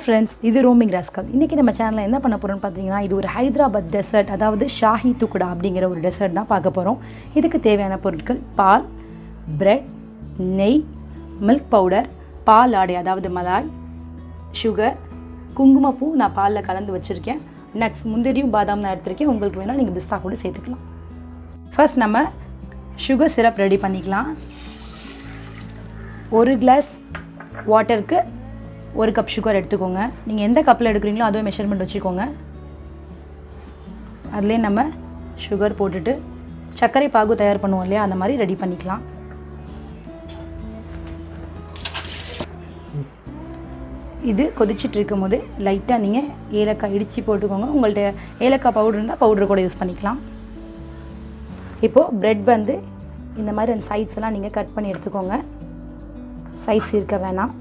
Friends, இது roaming rascal. இன்றைக்கி நம்ம சேனலில் என்ன பண்ண போகிறோம்னு பார்த்தீங்கன்னா, இது ஒரு ஹைதராபாத் டெசர்ட், அதாவது ஷாஹி துக்குடா அப்படிங்கிற ஒரு டெசர்ட் தான் பார்க்க போகிறோம். இதுக்கு தேவையான பொருட்கள் பால், பிரெட், நெய், மில்க் பவுடர், பால் ஆடை அதாவது மலாய், சுகர், குங்குமப்பூ நான் பாலில் கலந்து வச்சுருக்கேன், நட்ஸ் முந்திரியும் பாதாம் நான் எடுத்துருக்கேன். உங்களுக்கு வேணால் நீங்கள் பிஸ்தா கூட சேர்த்துக்கலாம். ஃபர்ஸ்ட் நம்ம சுகர் சிரப் ரெடி பண்ணிக்கலாம். ஒரு கிளாஸ் வாட்டருக்கு 1 கப் சுகர் எடுத்துக்கோங்க. நீங்கள் எந்த கப்பில் எடுக்கிறீங்களோ அதுவே மெஷர்மெண்ட் வச்சுக்கோங்க. அதுலேயே நம்ம சுகர் போட்டுட்டு சர்க்கரை பாகு தயார் பண்ணுவோம் இல்லையா, அந்த மாதிரி ரெடி பண்ணிக்கலாம். இது கொதிச்சுட்டு இருக்கும் போது லைட்டாக நீங்கள் ஏலக்காய் இடித்து போட்டுக்கோங்க. உங்கள்கிட்ட ஏலக்காய் பவுடர் இருந்தால் பவுடர் கூட யூஸ் பண்ணிக்கலாம். இப்போது ப்ரெட் வந்து இந்த மாதிரி அந்த சைட்ஸ் எல்லாம் நீங்கள் கட் பண்ணி எடுத்துக்கோங்க. சைட்ஸ் இருக்க வேணாம்.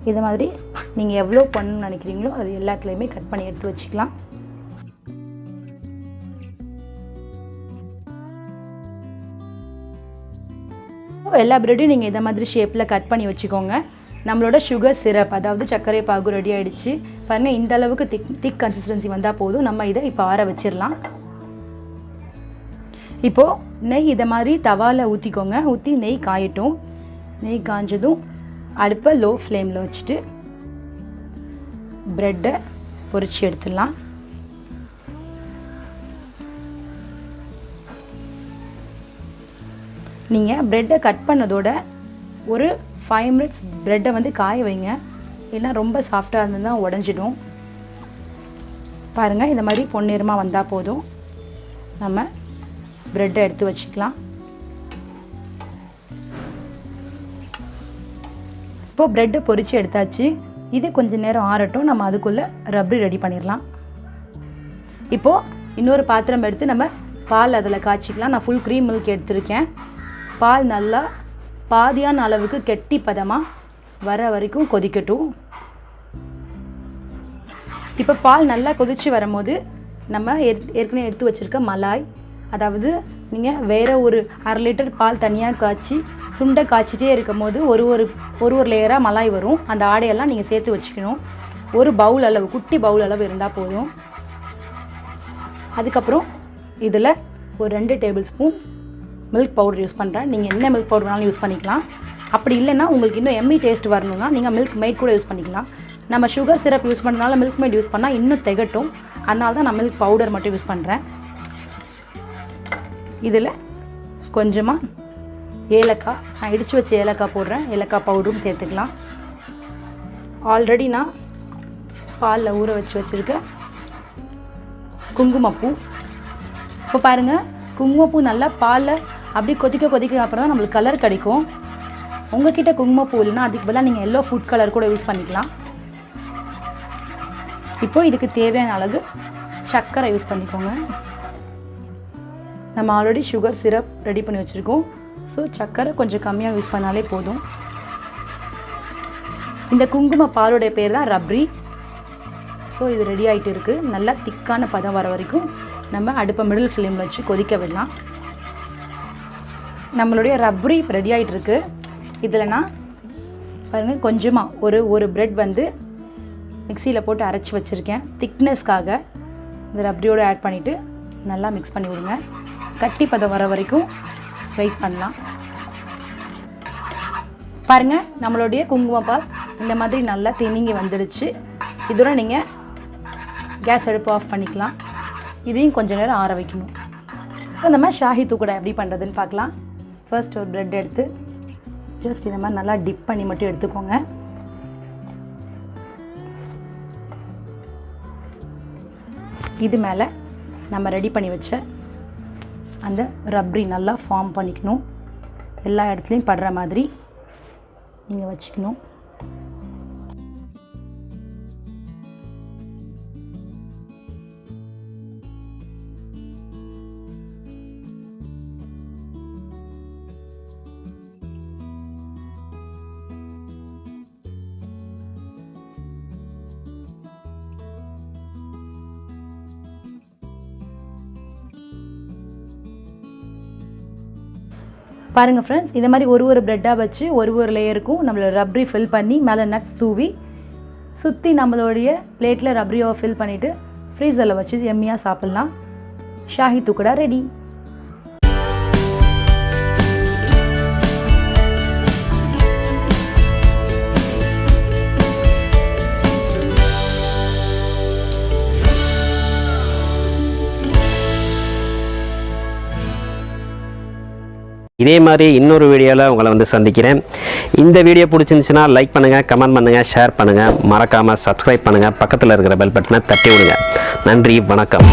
இது மாதிரி நீங்கள் எவ்வளோ பண்ணணும்னு நினைக்கிறீங்களோ அது எல்லாத்துலேயுமே கட் பண்ணி எடுத்து வச்சுக்கலாம். எல்லா ப்ரெட்டையும் நீங்கள் இதை மாதிரி ஷேப்பில் கட் பண்ணி வச்சுக்கோங்க. நம்மளோட சுகர் சிரப் அதாவது சர்க்கரை பாகு ரெடி ஆகிடுச்சு பாருங்கள். இந்த அளவுக்கு திக் கன்சிஸ்டன்சி வந்தால் போதும். நம்ம இதை இப்போ ஆற வச்சிடலாம். இப்போது நெய் இதை மாதிரி தவாவில் ஊற்றிக்கோங்க. ஊற்றி நெய் காயட்டும். நெய் காஞ்சதும் அடுப்பை லோ ஃப்ளேமில் வச்சுட்டு ப்ரெட்டை பொரிச்சு எடுத்துடலாம். நீங்கள் ப்ரெட்டை கட் பண்ணதோட ஒரு 5 மினிட்ஸ் ப்ரெட்டை வந்து காய வைங்க. இல்லைன்னா ரொம்ப சாஃப்டாக இருந்ததுன்னா உடஞ்சிடும். பாருங்கள், இந்த மாதிரி பொன்னிறமாக வந்தால் போதும். நம்ம ப்ரெட்டை எடுத்து வச்சுக்கலாம். இப்போது ப்ரெட்டை பொரித்து எடுத்தாச்சு. இது கொஞ்சம் நேரம் ஆறட்டும். நம்ம அதுக்குள்ளே ரப்ரி ரெடி பண்ணிடலாம். இப்போது இன்னொரு பாத்திரம் எடுத்து நம்ம பால் அதில் காய்ச்சிக்கலாம். நான் ஃபுல் க்ரீம் மில்க் எடுத்திருக்கேன். பால் நல்லா பாதியான அளவுக்கு கெட்டி பதமாக வர வரைக்கும் கொதிக்கட்டும். இப்போ பால் நல்லா கொதித்து வரும்போது நம்ம ஏற்கனவே எடுத்து வச்சுருக்க மலாய், அதாவது நீங்கள் வேறு ஒரு 1/2 லிட்டர் பால் தனியாக காய்ச்சி சுண்டை காய்ச்சிட்டே இருக்கும் போது ஒரு லேயராக மலாய் வரும். அந்த ஆடையெல்லாம் நீங்கள் சேர்த்து வச்சுக்கணும். ஒரு பவுல் அளவு, குட்டி பவுல் அளவு இருந்தால் போதும். அதுக்கப்புறம் இதில் ஒரு 2 table spoon milk powder use பண்ணுறேன். நீங்கள் என்ன மில்க் பவுடர் வேணாலும் யூஸ் பண்ணிக்கலாம். அப்படி இல்லைன்னா உங்களுக்கு இன்னும் எம்மி டேஸ்ட் வரணும்னா நீங்கள் மில்க் மேட் கூட யூஸ் பண்ணிக்கலாம். நம்ம சுகர் சிரப் யூஸ் பண்ணுறதுனால மில்க் மேட் யூஸ் பண்ணால் இன்னும் திகட்டும். அதனால தான் நான் மில்க் பவுடர் மட்டும் யூஸ் பண்ணுறேன். இதில் கொஞ்சமாக ஏலக்காய், நான் இடித்து வச்ச ஏலக்காய் போடுறேன். ஏலக்காய் பவுடரும் சேர்த்துக்கலாம். ஆல்ரெடி நான் பாலில் ஊற வச்சுருக்கேன் குங்குமப்பூ. இப்போ பாருங்கள், குங்குமப்பூ நல்லா பாலில் அப்படி கொதிக்க அப்புறம் தான் நம்மளுக்கு கலர் கிடைக்கும். உங்கள்கிட்ட குங்குமப்பூ இல்லைன்னா அதுக்கு பதிலாக நீங்கள் எல்லோ ஃபுட் கலர் கூட யூஸ் பண்ணிக்கலாம். இப்போது இதுக்கு தேவையான அளவு சர்க்கரை யூஸ் பண்ணிக்கோங்க. நம்ம ஆல்ரெடி சுகர் சிரப் ரெடி பண்ணி வச்சுருக்கோம். ஸோ சர்க்கரை கொஞ்சம் கம்மியாக யூஸ் பண்ணாலே போதும். இந்த குங்கும பாலுடைய பேர் தான் ரப்ரி. ஸோ இது ரெடி ஆகிட்டு இருக்குது. நல்லா திக்கான பதம் வர வரைக்கும் நம்ம அடுப்பை மிடில் ஃப்ளேமில் வச்சு கொதிக்க விடலாம். நம்மளுடைய ரப்ரி இப்போ ரெடி ஆகிட்டு இருக்கு. இதில் நான் பாருங்கள் கொஞ்சமாக ஒரு ப்ரெட் வந்து மிக்சியில் போட்டு அரைச்சி வச்சுருக்கேன். திக்னஸ்க்காக இந்த ரப்ரியோடு ஆட் பண்ணிவிட்டு நல்லா மிக்ஸ் பண்ணி விடுங்க. கட்டி பதம் வர வரைக்கும் வெயிட் பண்ணலாம். பாருங்கள், நம்மளுடைய குங்குமப்பால் இந்த மாதிரி நல்லா திணிங்கி வந்துடுச்சு. இதோட நீங்கள் கேஸ் அடுப்பு ஆஃப் பண்ணிக்கலாம். இதையும் கொஞ்சம் நேரம் ஆற வைக்கணும். இப்போ நம்ம ஷாஹி துக்குடா எப்படி பண்ணுறதுன்னு பார்க்கலாம். ஃபர்ஸ்ட் ஒரு ப்ரெட் எடுத்து ஜஸ்ட் இந்த மாதிரி நல்லா டிப் பண்ணி மட்டும் எடுத்துக்கோங்க. இது மேலே நம்ம ரெடி பண்ணி வச்ச அந்த ரப்ரி நல்லா ஃபார்ம் பண்ணிக்கணும். எல்லா இடத்துலையும் படுற மாதிரி நீங்கள் வச்சுக்கணும். பாருங்கள் ஃப்ரெண்ட்ஸ், இதை மாதிரி ஒரு ப்ரெட்டாக வச்சு ஒரு லேயருக்கும் நம்மளோட ரப்ரி ஃபில் பண்ணி மேலே நட்ஸ் தூவி சுற்றி நம்மளுடைய பிளேட்டில் ரப்ரியோவை ஃபில் பண்ணிவிட்டு ஃப்ரீசரில் வச்சு எம்மியாக சாப்பிட்லாம். ஷாஹி துக்கடா ரெடி. இதே மாதிரி இன்னொரு வீடியோவில் உங்களை வந்து சந்திக்கிறேன். இந்த வீடியோ பிடிச்சிருந்துச்சுன்னா லைக் பண்ணுங்கள், கமெண்ட் பண்ணுங்கள், ஷேர் பண்ணுங்கள், மறக்காமல் சப்ஸ்கிரைப் பண்ணுங்கள், பக்கத்தில் இருக்கிற பெல் பட்டனை தட்டி விடுங்க. நன்றி, வணக்கம்.